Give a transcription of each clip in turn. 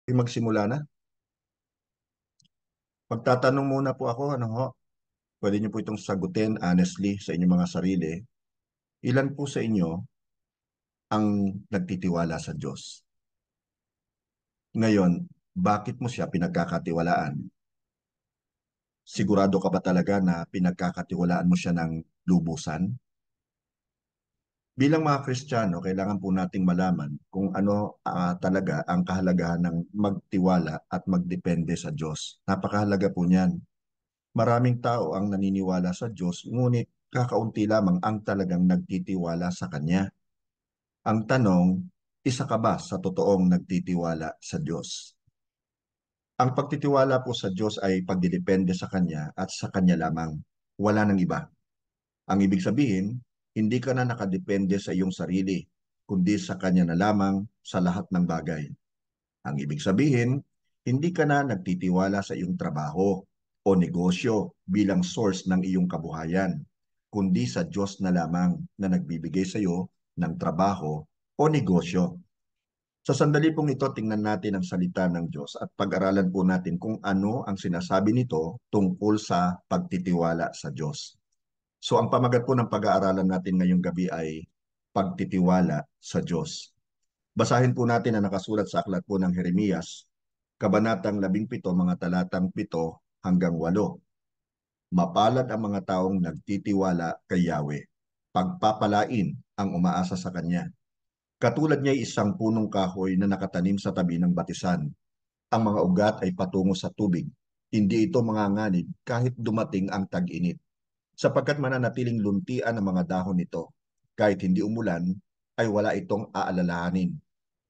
Magsimula na. Magtatanong muna po ako, ano ho? Pwede niyo po itong sagutin honestly sa inyong mga sarili. Ilan po sa inyo ang nagtitiwala sa Diyos? Ngayon, bakit mo siya pinagkakatiwalaan? Sigurado ka ba talaga na pinagkakatiwalaan mo siya ng lubusan? Bilang mga Kristiyano, kailangan po nating malaman kung ano talaga ang kahalagahan ng magtiwala at magdepende sa Diyos. Napakahalaga po niyan. Maraming tao ang naniniwala sa Diyos, ngunit kakaunti lamang ang talagang nagtitiwala sa Kanya. Ang tanong, isa ka ba sa totoong nagtitiwala sa Diyos? Ang pagtitiwala po sa Diyos ay pagdidepende sa Kanya at sa Kanya lamang. Wala nang iba. Ang ibig sabihin, hindi ka na nakadepende sa iyong sarili, kundi sa Kanya na lamang sa lahat ng bagay. Ang ibig sabihin, hindi ka na nagtitiwala sa iyong trabaho o negosyo bilang source ng iyong kabuhayan, kundi sa Diyos na lamang na nagbibigay sa iyo ng trabaho o negosyo. Sa sandali pong ito, tingnan natin ang salita ng Diyos at pag-aralan po natin kung ano ang sinasabi nito tungkol sa pagtitiwala sa Diyos. So ang pamagat po ng pag-aaralan natin ngayong gabi ay pagtitiwala sa Diyos. Basahin po natin ang nakasulat sa aklat po ng Jeremias, Kabanatang 17, mga talatang 7 hanggang 8. Mapalad ang mga taong nagtitiwala kay Yahweh. Pagpapalain ang umaasa sa Kanya. Katulad niya ay isang punong kahoy na nakatanim sa tabi ng batisan. Ang mga ugat ay patungo sa tubig. Hindi ito manganganib kahit dumating ang tag-init, sapagkat mananatiling luntian ang mga dahon nito. Kahit hindi umulan, ay wala itong aalalahanin.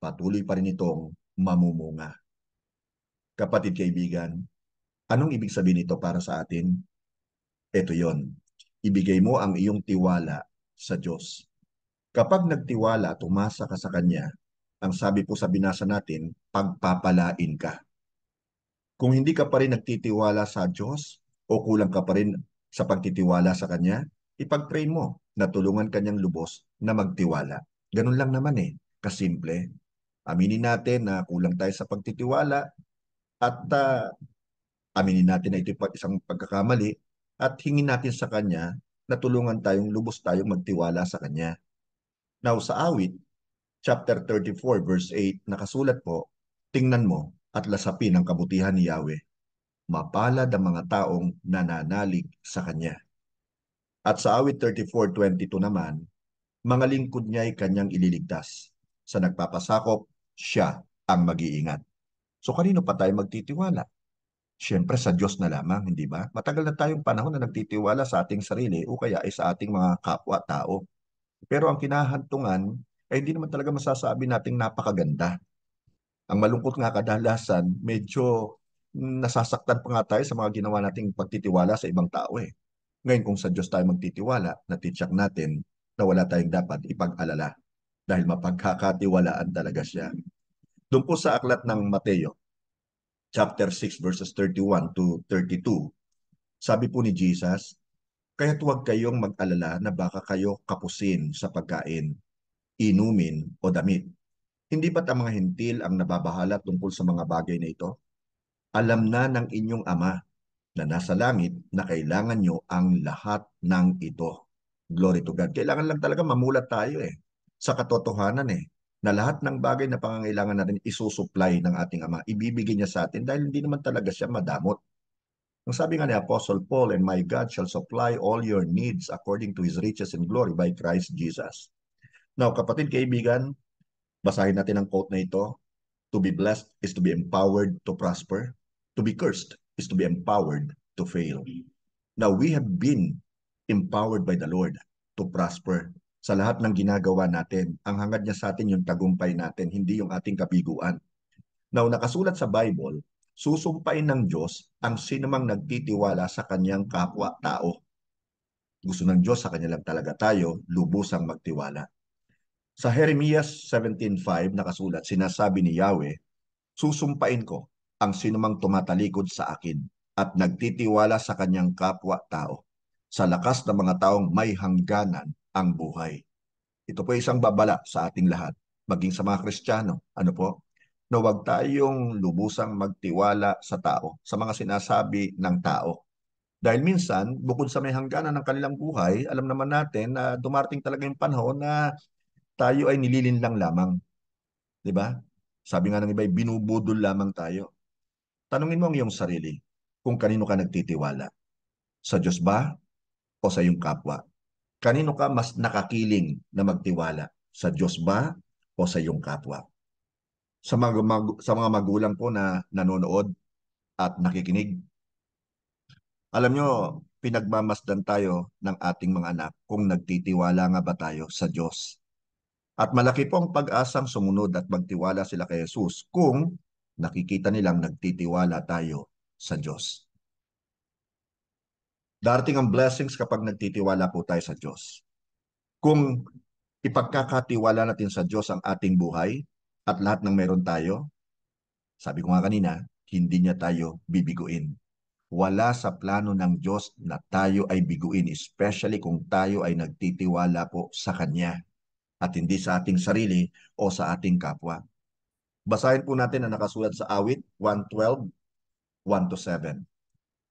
Patuloy pa rin itong mamumunga. Kapatid kaibigan, anong ibig sabihin nito para sa atin? Ito yon. Ibigay mo ang iyong tiwala sa Diyos. Kapag nagtiwala at umasa ka sa Kanya, ang sabi po sa binasa natin, pagpapalain ka. Kung hindi ka pa rin nagtitiwala sa Diyos o kulang ka pa rin sa pagtitiwala sa Kanya, ipag-pray mo na tulungan Kanyang lubos na magtiwala. Ganun lang naman kasimple. Aminin natin na kulang tayo sa pagtitiwala at aminin natin na ito isang pagkakamali at hingin natin sa Kanya na tulungan tayong lubos tayong magtiwala sa Kanya. Now sa awit, chapter 34, verse 8, nakasulat po, tingnan mo at lasapin ang kabutihan ni Yahweh. Mapalad ang mga taong nananalig sa Kanya. At sa awit 34:22 naman, mga lingkod niya ay Kanyang ililigtas. Sa nagpapasakop, siya ang mag-iingat. So kanino pa tayo magtitiwala? Siyempre sa Diyos na lamang, hindi ba? Matagal na tayong panahon na nagtitiwala sa ating sarili o kaya ay sa ating mga kapwa-tao. Pero ang kinahantungan ay hindi naman talaga masasabi nating napakaganda. Ang malungkot nga kadalasan, medyo nasasaktan pa nga tayo sa mga ginawa nating pagtitiwala sa ibang tao Ngayon kung sa Diyos tayo magtitiwala, natitsak natin na wala tayong dapat ipag-alala dahil mapagkakatiwalaan talaga siya. Doon po sa aklat ng Mateo, chapter 6, verses 31 to 32, sabi po ni Jesus, kaya't huwag kayong mag-alala na baka kayo kapusin sa pagkain, inumin o damit. Hindi ba't ang mga hentil ang nababahala tungkol sa mga bagay na ito? Alam na ng inyong Ama na nasa langit na kailangan nyo ang lahat ng ito. Glory to God. Kailangan lang talaga mamulat tayo sa katotohanan na lahat ng bagay na pangangailangan natin isusupply ng ating Ama. Ibibigay niya sa atin dahil hindi naman talaga siya madamot. Ang sabi nga ni Apostle Paul, and my God shall supply all your needs according to His riches and glory by Christ Jesus. Now, kapatid kaibigan, basahin natin ang quote na ito. To be blessed is to be empowered to prosper. To be cursed is to be empowered to fail. Now, we have been empowered by the Lord to prosper. Sa lahat ng ginagawa natin, ang hangad niya sa atin yung tagumpay natin, hindi yung ating kabiguan. Now, nakasulat sa Bible, susumpain ng Diyos ang sinumang nagtitiwala sa kanyang kapwa-tao. Gusto ng Diyos sa kanya lang talaga tayo, lubusang magtiwala. Sa Jeremias 17:5 nakasulat, sinasabi ni Yahweh, susumpain ko ang sinumang tumatalikod sa akin at nagtitiwala sa kanyang kapwa-tao. Sa lakas ng mga taong may hangganan ang buhay. Ito po ay isang babala sa ating lahat, maging sa mga Kristiyano. Ano po? na huwag tayong lubusang magtiwala sa tao, sa mga sinasabi ng tao. Dahil minsan, bukod sa may hangganan ng kanilang buhay, alam naman natin na dumarating talaga yung panahon na tayo ay nililinlang lamang. Di ba? Sabi nga ng iba, binubudol lamang tayo. Tanungin mo ang iyong sarili kung kanino ka nagtitiwala. Sa Diyos ba o sa iyong kapwa? Kanino ka mas nakakiling na magtiwala? Sa Diyos ba o sa iyong kapwa? Sa mga magulang po na nanonood at nakikinig, alam nyo, pinagmamasdan tayo ng ating mga anak kung nagtitiwala nga ba tayo sa Diyos. At malaki po ang pag-asang sumunod at magtiwala sila kay Jesus kung nakikita nilang nagtitiwala tayo sa Diyos. Darating ang blessings kapag nagtitiwala po tayo sa Diyos. Kung ipagkakatiwala natin sa Diyos ang ating buhay at lahat ng meron tayo, sabi ko nga kanina, hindi niya tayo bibiguin. Wala sa plano ng Diyos na tayo ay biguin, especially kung tayo ay nagtitiwala po sa Kanya at hindi sa ating sarili o sa ating kapwa. Basahin po natin ang nakasulat sa awit 112, 1-7.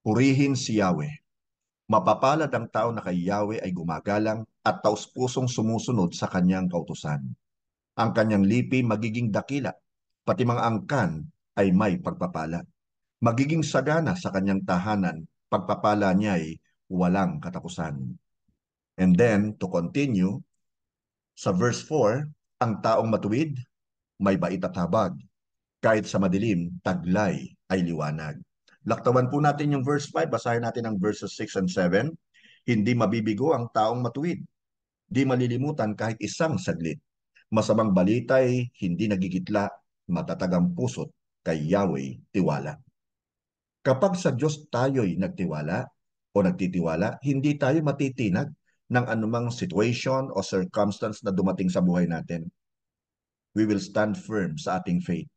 Purihin si Yahweh. Mapapalad ang tao na kay Yahweh ay gumagalang at taus-pusong sumusunod sa kanyang kautusan. Ang kanyang lipi magiging dakila, pati mga angkan ay may pagpapala. Magiging sagana sa kanyang tahanan, pagpapala niya ay walang katapusan. And then, to continue, sa verse 4, ang taong matuwid, may bait at habag. Kahit sa madilim, taglay ay liwanag. Laktawan po natin yung verse 5, basahin natin ang verses 6 and 7. Hindi mabibigo ang taong matuwid, di malilimutan kahit isang saglit. Masamang balita'y hindi nagigitla, matatagang puso't kay Yahweh tiwala. Kapag sa Diyos tayo'y nagtiwala o nagtitiwala, hindi tayo matitinag ng anumang situation o circumstance na dumating sa buhay natin. We will stand firm sa ating faith.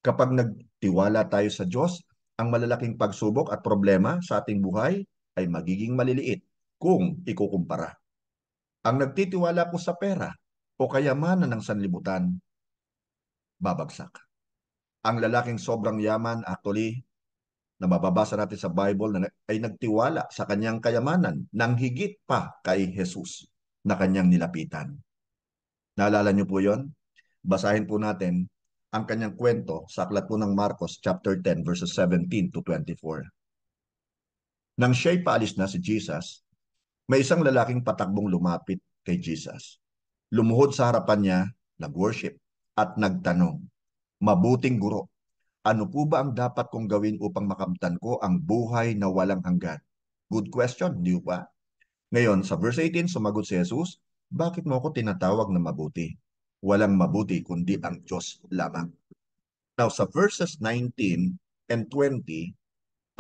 Kapag nagtiwala tayo sa Diyos, ang malalaking pagsubok at problema sa ating buhay ay magiging maliliit kung ikukumpara. Ang nagtitiwala po sa pera o kayamanan ng sanlibutan, babagsak. Ang lalaking sobrang yaman, actually, na mababasa natin sa Bible na ay nagtiwala sa kanyang kayamanan nang higit pa kay Jesus na kanyang nilapitan. Naalala niyo po yon? Basahin po natin ang kanyang kwento sa aklat po ng Marcos chapter 10 verses 17 to 24. Nang siya'y paalis na si Jesus, may isang lalaking patakbong lumapit kay Jesus. Lumuhod sa harapan niya, nag-worship at nagtanong, "Mabuting guro, ano po ba ang dapat kong gawin upang makamtan ko ang buhay na walang hanggan?" Good question, di ba? Ngayon, sa verse 18, sumagot si Jesus, "Bakit mo ako tinatawag na mabuti? Walang mabuti kundi ang Diyos lamang." Now, sa verses 19 and 20,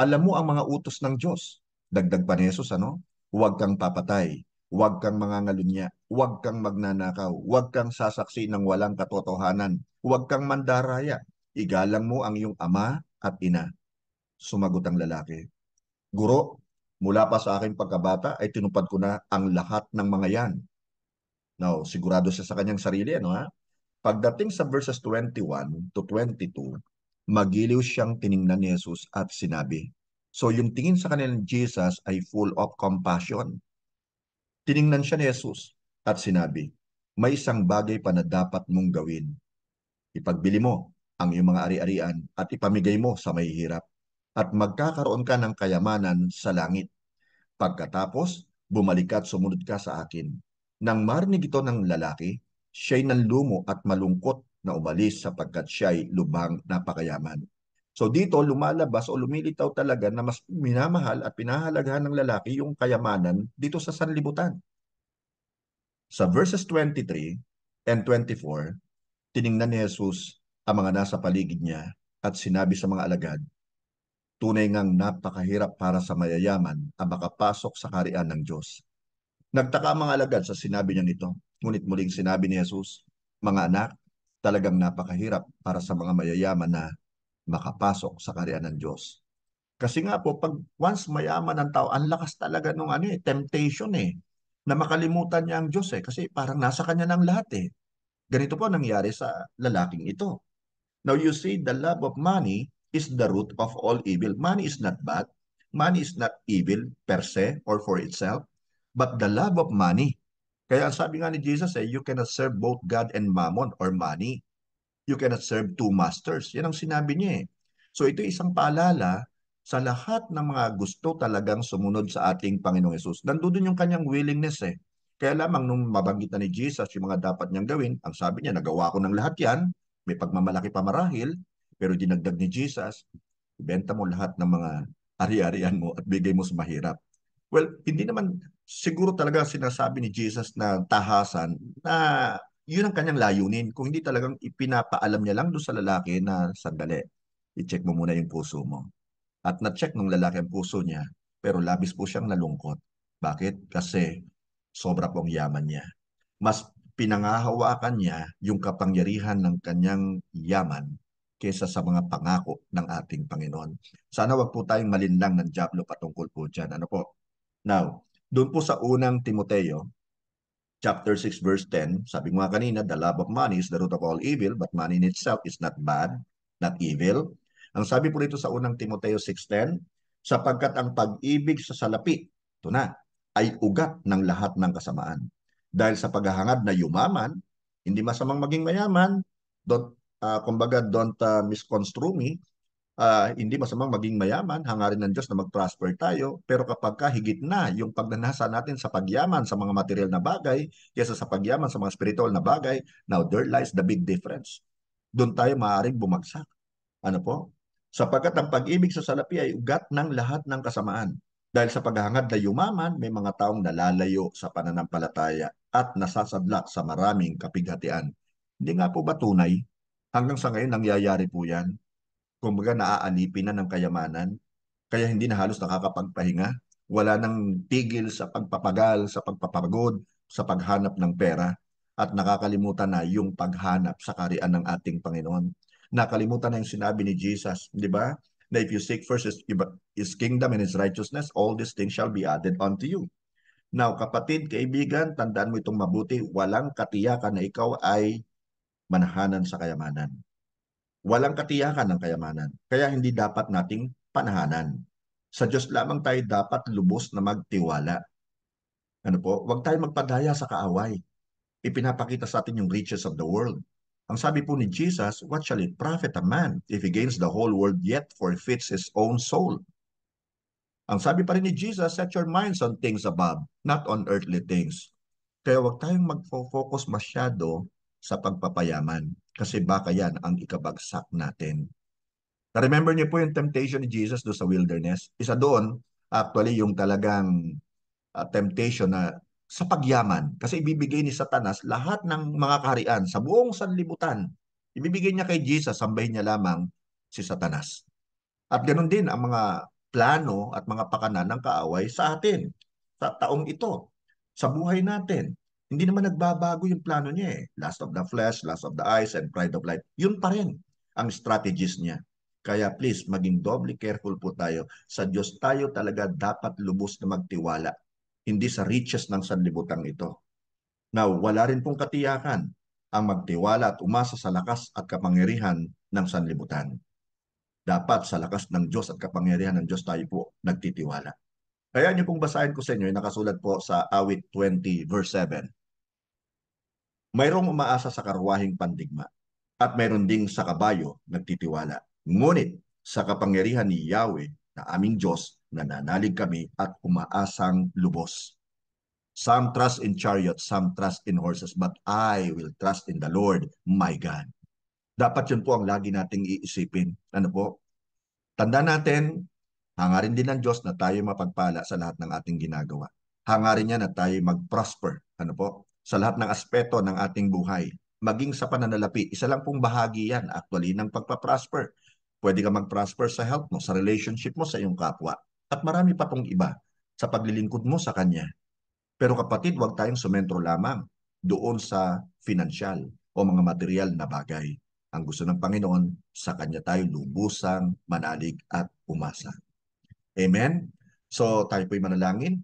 alam mo ang mga utos ng Diyos. Dagdag pa ni Jesus, ano? Huwag kang papatay, huwag kang mangangalunya, huwag kang magnanakaw, huwag kang sasaksi ng walang katotohanan, huwag kang mandaraya, igalang mo ang iyong ama at ina. Sumagot ang lalaki, "Guro, mula pa sa aking pagkabata ay tinupad ko na ang lahat ng mga yan." Now, sigurado siya sa kanyang sarili, ano ha? Pagdating sa verses 21 to 22, magiliw siyang tiningnan ni Jesus at sinabi. So yung tingin sa kanila ni Jesus ay full of compassion. Tiningnan siya ni Jesus at sinabi, "May isang bagay pa na dapat mong gawin. Ipagbili mo ang iyong mga ari-arian at ipamigay mo sa mahihirap at magkakaroon ka ng kayamanan sa langit. Pagkatapos, bumalik ka at sumunod ka sa akin." Nang marinig ito ng lalaki, siya'y nanlumo at malungkot na umalis sapagkat siya'y lubhang napakayaman. So dito lumalabas o lumilitaw talaga na mas minamahal at pinahalagahan ng lalaki yung kayamanan dito sa sanlibutan. Sa verses 23 and 24, tiningnan ni Jesus ang mga nasa paligid niya at sinabi sa mga alagad, "Tunay ngang napakahirap para sa mayayaman ang makapasok sa kaharian ng Diyos." Nagtaka ang mga alagad sa sinabi niya nito. Ngunit muling sinabi ni Jesus, "Mga anak, talagang napakahirap para sa mga mayayaman na makapasok sa kaharian ng Diyos." Kasi nga po, pag once mayaman ang tao, ang lakas talaga nung temptation na makalimutan niya ang Diyos kasi parang nasa kanya ng lahat eh. Ganito po nangyari sa lalaking ito. Now you see, the love of money is the root of all evil. Money is not bad. Money is not evil per se or for itself, but the love of money. Kaya ang sabi nga ni Jesus, you cannot serve both God and mammon or money. You cannot serve two masters. Yan ang sinabi niya eh. So ito isang paalala sa lahat ng mga gusto talagang sumunod sa ating Panginoong Yesus. Nandun yung kanyang willingness eh. Kaya lamang nung mabanggit na ni Jesus yung mga dapat niyang gawin, ang sabi niya, nagawa ko ng lahat yan, may pagmamalaki pa marahil, pero dinagdag ni Jesus, ibenta mo lahat ng mga ari-arian mo at bigay mo sa mahirap. Well, hindi naman siguro talaga sinasabi ni Jesus na tahasan na yun ang kanyang layunin. Kung hindi talagang ipinapaalam niya lang doon sa lalaki na sandali, i-check mo muna yung puso mo. At na-check ng lalaki ang puso niya, pero labis po siyang nalungkot. Bakit? Kasi sobra pong yaman niya. Mas pinangahawakan niya yung kapangyarihan ng kanyang yaman kaysa sa mga pangako ng ating Panginoon. Sana wag po tayong malinlang ng Diablo patungkol po dyan. Ano po? Now, doon po sa unang Timoteo, chapter 6, verse 10, sabi ko nga kanina, the love of money is the root of all evil, but money in itself is not bad, not evil. Ang sabi po rito sa unang Timoteo 6:10, sapagkat ang pag-ibig sa salapi, ito na, ay ugat ng lahat ng kasamaan. Dahil sa paghahangad na yumaman, hindi masamang maging mayaman, kumbaga don't misconstrue me, hindi masamang maging mayaman, hangarin ng Diyos na mag-prosper tayo, pero kapag ka higit na yung pagnanasa natin sa pagyaman sa mga material na bagay, kaysa sa pagyaman sa mga spiritual na bagay, now there lies the big difference. Doon tayo maaaring bumagsak. Ano po? Sapagkat ang pag-ibig sa salapi ay ugat ng lahat ng kasamaan. Dahil sa paghahangad na yumaman, may mga taong nalalayo sa pananampalataya at nasasadlak sa maraming kapighatian. Hindi nga po ba tunay? Hanggang sa ngayon, nangyayari po yan. Kumbaga naaalipin na ng kayamanan, kaya hindi na halos nakakapagpahinga. Wala nang tigil sa pagpapagal, sa pagpapagod, sa paghanap ng pera, at nakakalimutan na yung paghanap sa kaharian ng ating Panginoon. Nakalimutan na yung sinabi ni Jesus, di ba? Na if you seek first his kingdom and his righteousness, all these things shall be added unto you. Now, kapatid, kaibigan, tandaan mo itong mabuti, walang katiyakan na ikaw ay manahanan sa kayamanan. Walang katiyakan ng kayamanan. Kaya hindi dapat nating panahanan. Sa Diyos lamang tayo dapat lubos na magtiwala. Ano po? Huwag tayo magpadaya sa kaaway. Ipinapakita sa atin yung riches of the world. Ang sabi po ni Jesus, what shall it profit a man if he gains the whole world yet forfeits his own soul? Ang sabi pa rin ni Jesus, set your minds on things above, not on earthly things. Kaya huwag tayong mag-focus masyado sa pagpapayaman kasi baka yan ang ikabagsak natin. Na-remember niyo po yung temptation ni Jesus doon sa wilderness? Isa doon, actually, yung talagang temptation na sa pagyaman. Kasi ibibigay ni Satanas lahat ng mga kaharian sa buong sanlibutan. Ibibigay niya kay Jesus, sambahin niya lamang si Satanas. At ganoon din ang mga plano at mga pakanan ng kaaway sa atin, sa taong ito, sa buhay natin. Hindi naman nagbabago yung plano niya eh. Lust of the flesh, lust of the eyes, and pride of life. Yun pa rin ang strategies niya. Kaya please, maging doubly careful po tayo. Sa Diyos tayo talaga dapat lubos na magtiwala. Hindi sa riches ng sanlibutan ito. Now, wala rin pong katiyakan ang magtiwala at umasa sa lakas at kapangyarihan ng sanlibutan. Dapat sa lakas ng Diyos at kapangyarihan ng Diyos tayo po nagtitiwala. Kaya niyo pong basahin ko sa inyo, nakasulat po sa awit 20 verse 7. Mayroong umaasa sa karwahing pandigma at mayroon ding sa kabayo nagtitiwala. Ngunit sa kapangyarihan ni Yahweh na aming Diyos, nananalig kami at umaasang lubos. Some trust in chariots, some trust in horses, but I will trust in the Lord, my God. Dapat yun po ang lagi nating iisipin. Ano po? Tanda natin, hangarin din ng Diyos na tayo mapagpala sa lahat ng ating ginagawa. Hangarin niya na tayo mag-prosper. Ano po? Sa lahat ng aspeto ng ating buhay. Maging sa pananalapi. Isa lang pong bahagi yan actually ng pagpa-prosper. Pwede ka mag-prosper sa health mo, sa relationship mo sa iyong kapwa. At marami pa pong iba sa paglilingkod mo sa Kanya. Pero kapatid, huwag tayong sumentro lamang doon sa financial o mga material na bagay. Ang gusto ng Panginoon, sa Kanya tayo lubusang manalig at umasa. Amen? So tayo po'y manalangin.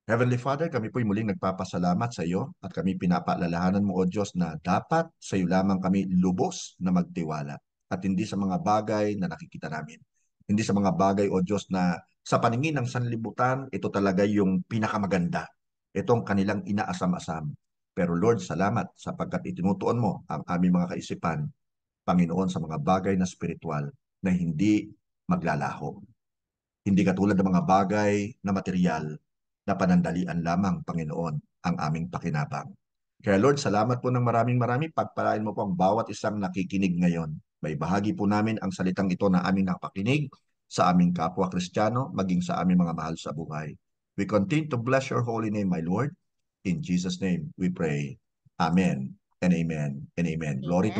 Heavenly Father, kami po'y muling nagpapasalamat sa iyo at kami pinapaalalahanan mo, O Diyos, na dapat sa iyo lamang kami lubos na magtiwala. at hindi sa mga bagay na nakikita namin. Hindi sa mga bagay, O Diyos, na sa paningin ng sanlibutan, ito talaga yung pinakamaganda. Itong kanilang inaasam-asam. Pero Lord, salamat sapagkat itinutuon mo ang aming mga kaisipan, Panginoon, sa mga bagay na spiritual na hindi maglalaho. Hindi katulad ng mga bagay na material na panandalian lamang, Panginoon, ang aming pakinabang. Kaya Lord, salamat po ng maraming marami. Pagpalain mo po ang bawat isang nakikinig ngayon. May bahagi po namin ang salitang ito na aming napakinig sa aming kapwa Kristiyano, maging sa aming mga mahal sa buhay. We continue to bless your holy name, my Lord. In Jesus' name we pray. Amen and amen and amen. Glory to